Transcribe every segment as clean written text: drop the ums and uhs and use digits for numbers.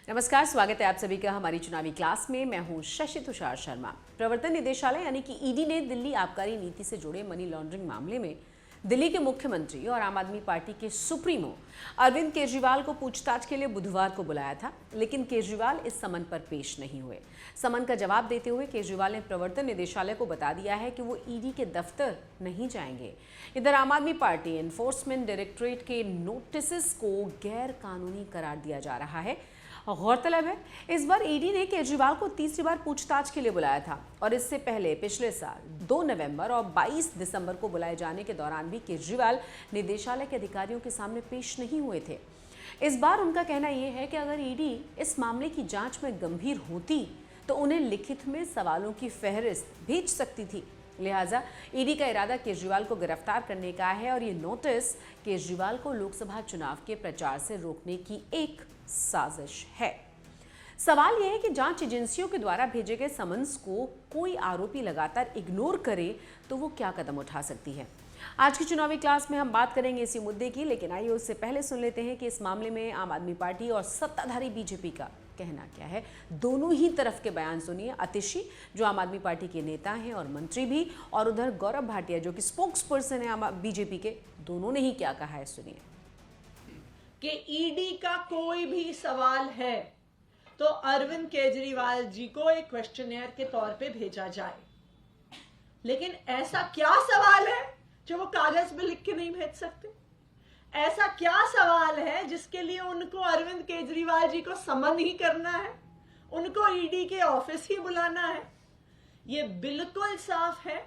नमस्कार, स्वागत है आप सभी का हमारी चुनावी क्लास में। मैं हूं शशि तुषार शर्मा। प्रवर्तन निदेशालय यानी कि ईडी ने दिल्ली आबकारी नीति से जुड़े मनी लॉन्ड्रिंग मामले में दिल्ली के मुख्यमंत्री और आम आदमी पार्टी के सुप्रीमो अरविंद केजरीवाल को पूछताछ के लिए बुधवार को बुलाया था, लेकिन केजरीवाल इस समन पर पेश नहीं हुए। समन का जवाब देते हुए केजरीवाल ने प्रवर्तन निदेशालय को बता दिया है कि वो ईडी के दफ्तर नहीं जाएंगे। इधर आम आदमी पार्टी एनफोर्समेंट डायरेक्टरेट के नोटिस को गैर कानूनी करार दिया जा रहा है। गौरतलब है, इस बार ईडी ने केजरीवाल को तीसरी बार पूछताछ के लिए बुलाया था और इससे पहले पिछले साल 2 नवंबर और 22 दिसंबर को बुलाए जाने के दौरान भी केजरीवाल निदेशालय के अधिकारियों के सामने पेश नहीं हुए थे। इस बार उनका कहना यह है कि अगर ईडी इस मामले की जांच में गंभीर होती तो उन्हें लिखित में सवालों की फहरिस्त भेज सकती थी। लिहाजा ईडी का इरादा केजरीवाल को गिरफ्तार करने का है और ये नोटिस केजरीवाल को लोकसभा चुनाव के प्रचार से रोकने की एक साजिश है। सवाल यह है कि जांच एजेंसियों के द्वारा भेजे गए समन्स को कोई आरोपी लगातार इग्नोर करे तो वो क्या कदम उठा सकती है। आज की चुनावी क्लास में हम बात करेंगे इसी मुद्दे की, लेकिन आइए उससे पहले सुन लेते हैं कि इस मामले में आम आदमी पार्टी और सत्ताधारी बीजेपी का कहना क्या है। दोनों ही तरफ के बयान सुनिए। आतिशी जो आम आदमी पार्टी के नेता हैं और मंत्री भी, और उधर गौरव भाटिया जो कि स्पोक्स पर्सन है बीजेपी के, दोनों ने ही क्या कहा है, सुनिए। कि ईडी का कोई भी सवाल है तो अरविंद केजरीवाल जी को एक क्वेश्चनेयर के तौर पे भेजा जाए, लेकिन ऐसा क्या सवाल है जो वो कागज पे लिख के नहीं भेज सकते? ऐसा क्या सवाल है जिसके लिए उनको अरविंद केजरीवाल जी को समन ही करना है, उनको ईडी के ऑफिस ही बुलाना है? ये बिल्कुल साफ है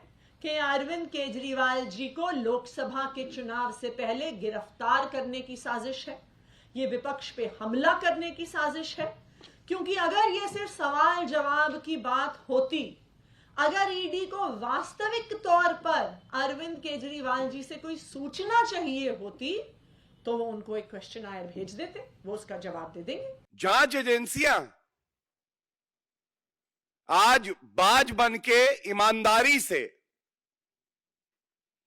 कि अरविंद केजरीवाल जी को लोकसभा के चुनाव से पहले गिरफ्तार करने की साजिश है। ये विपक्ष पे हमला करने की साजिश है, क्योंकि अगर ये सिर्फ सवाल जवाब की बात होती, अगर ईडी को वास्तविक तौर पर अरविंद केजरीवाल जी से कोई सूचना चाहिए होती तो वो उनको एक क्वेश्चन आयर भेज देते, वो उसका जवाब दे देंगे। जांच एजेंसियां आज बाज बन के ईमानदारी से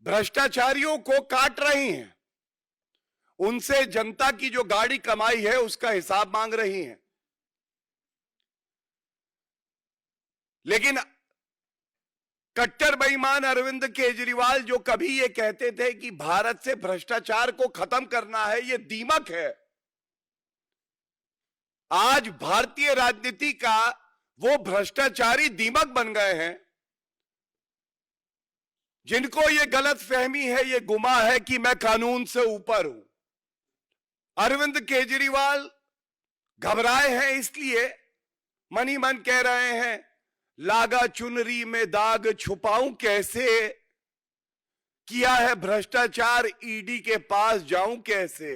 भ्रष्टाचारियों को काट रही हैं, उनसे जनता की जो गाड़ी कमाई है उसका हिसाब मांग रही हैं। लेकिन कट्टर बेईमान अरविंद केजरीवाल जो कभी ये कहते थे कि भारत से भ्रष्टाचार को खत्म करना है, ये दीमक है। आज भारतीय राजनीति का वो भ्रष्टाचारी दीमक बन गए हैं जिनको ये गलत फहमी है, ये गुमा है कि मैं कानून से ऊपर हूं। अरविंद केजरीवाल घबराए हैं, इसलिए मन ही मन कह रहे हैं, लागा चुनरी में दाग छुपाऊं कैसे, किया है भ्रष्टाचार ईडी के पास जाऊं कैसे।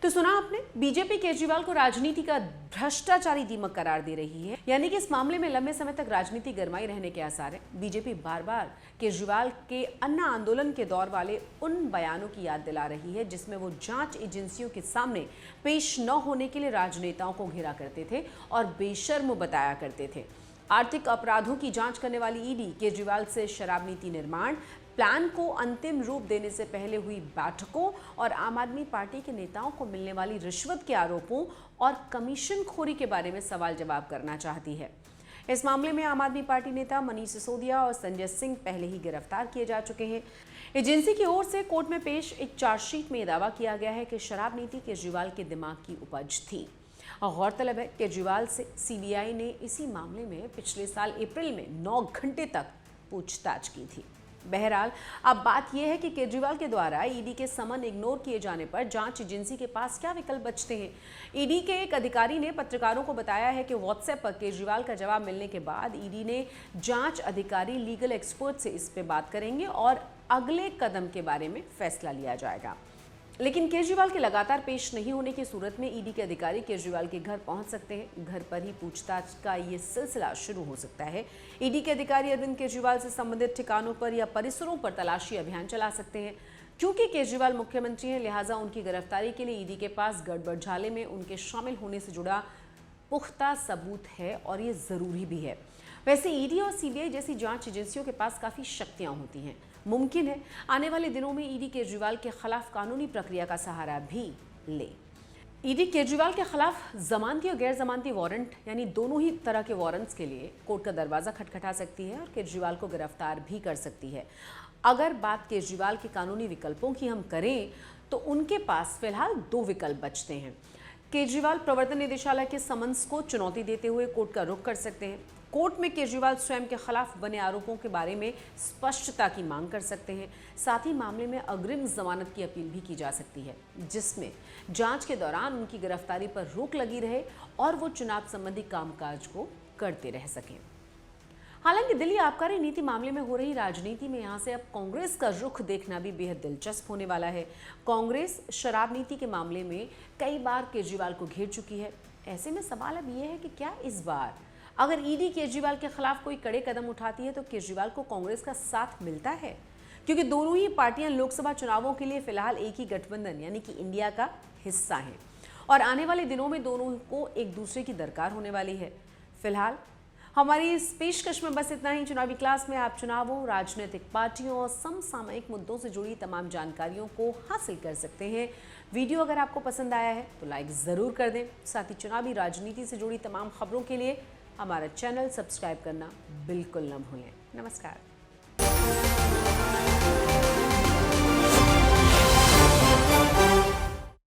तो सुना आपने, बीजेपी केजरीवाल को राजनीति का भ्रष्टाचारी दीमक करार दे रही है, यानी कि इस मामले में लंबे समय तक राजनीति गरमाई रहने के आसार है। बीजेपी बार बार केजरीवाल के अन्ना आंदोलन के दौर वाले उन बयानों की याद दिला रही है जिसमें वो जांच एजेंसियों के सामने पेश न होने के लिए राजनेताओं को घेरा करते थे और बेशर्म बताया करते थे। आर्थिक अपराधों की जांच करने वाली ईडी केजरीवाल से शराब नीति निर्माण प्लान को अंतिम रूप देने से पहले हुई बैठकों और आम आदमी पार्टी के नेताओं को मिलने वाली रिश्वत के आरोपों और कमीशन खोरी के बारे में सवाल जवाब करना चाहती है। इस मामले में आम आदमी पार्टी नेता मनीष सिसोदिया और संजय सिंह पहले ही गिरफ्तार किए जा चुके हैं। एजेंसी की ओर से कोर्ट में पेश एक चार्जशीट में दावा किया गया है कि शराब नीति केजरीवाल के दिमाग की उपज थी। गौरतलब है, केजरीवाल से सीबीआई ने इसी मामले में पिछले साल अप्रैल में 9 घंटे तक पूछताछ की थी। बहरहाल अब बात यह है कि केजरीवाल के द्वारा ईडी के समन इग्नोर किए जाने पर जांच एजेंसी के पास क्या विकल्प बचते हैं। ईडी के एक अधिकारी ने पत्रकारों को बताया है कि व्हाट्सएप पर केजरीवाल का जवाब मिलने के बाद ईडी ने जांच अधिकारी लीगल एक्सपर्ट से इस पर बात करेंगे और अगले कदम के बारे में फैसला लिया जाएगा। लेकिन केजरीवाल के लगातार पेश नहीं होने की सूरत में ईडी के अधिकारी केजरीवाल के घर पहुंच सकते हैं। घर पर ही पूछताछ का ये सिलसिला शुरू हो सकता है। ईडी के अधिकारी अरविंद केजरीवाल से संबंधित ठिकानों पर या परिसरों पर तलाशी अभियान चला सकते हैं। क्योंकि केजरीवाल मुख्यमंत्री हैं, लिहाजा उनकी गिरफ्तारी के लिए ईडी के पास गड़बड़झाले में उनके शामिल होने से जुड़ा पुख्ता सबूत है और ये जरूरी भी है। वैसे ईडी और सीबीआई जैसी जांच एजेंसियों के पास काफी शक्तियां होती हैं। मुमकिन है आने वाले दिनों में ईडी केजरीवाल के खिलाफ कानूनी प्रक्रिया का सहारा भी ले। ईडी केजरीवाल के खिलाफ जमानती और गैर जमानती वारंट यानी दोनों ही तरह के वारंट्स के लिए कोर्ट का दरवाजा खटखटा सकती है और केजरीवाल को गिरफ्तार भी कर सकती है। अगर बात केजरीवाल के कानूनी विकल्पों की हम करें तो उनके पास फिलहाल 2 विकल्प बचते हैं। केजरीवाल प्रवर्तन निदेशालय के समन्स को चुनौती देते हुए कोर्ट का रुख कर सकते हैं। कोर्ट में केजरीवाल स्वयं के खिलाफ बने आरोपों के बारे में स्पष्टता की मांग कर सकते हैं। साथ ही मामले में अग्रिम जमानत की अपील भी की जा सकती है, जिसमें जांच के दौरान उनकी गिरफ्तारी पर रोक लगी रहे और वो चुनाव संबंधी कामकाज को करते रह सकें। हालांकि दिल्ली आबकारी नीति मामले में हो रही राजनीति में यहां से अब कांग्रेस का रुख देखना भी बेहद दिलचस्प होने वाला है। कांग्रेस शराब नीति के मामले में कई बार केजरीवाल को घेर चुकी है। ऐसे में सवाल अब यह है कि क्या इस बार अगर ईडी केजरीवाल के खिलाफ कोई कड़े कदम उठाती है तो केजरीवाल को कांग्रेस का साथ मिलता है, क्योंकि दोनों ही पार्टियां लोकसभा चुनावों के लिए फिलहाल एक ही गठबंधन यानी कि इंडिया का हिस्सा हैं और आने वाले दिनों में दोनों को एक दूसरे की दरकार होने वाली है। फिलहाल हमारी इस पेशकश में बस इतना ही। चुनावी क्लास में आप चुनावों, राजनीतिक पार्टियों और समसामयिक मुद्दों से जुड़ी तमाम जानकारियों को हासिल कर सकते हैं। वीडियो अगर आपको पसंद आया है तो लाइक ज़रूर कर दें। साथ ही चुनावी राजनीति से जुड़ी तमाम खबरों के लिए हमारा चैनल सब्सक्राइब करना बिल्कुल न भूलें। नमस्कार।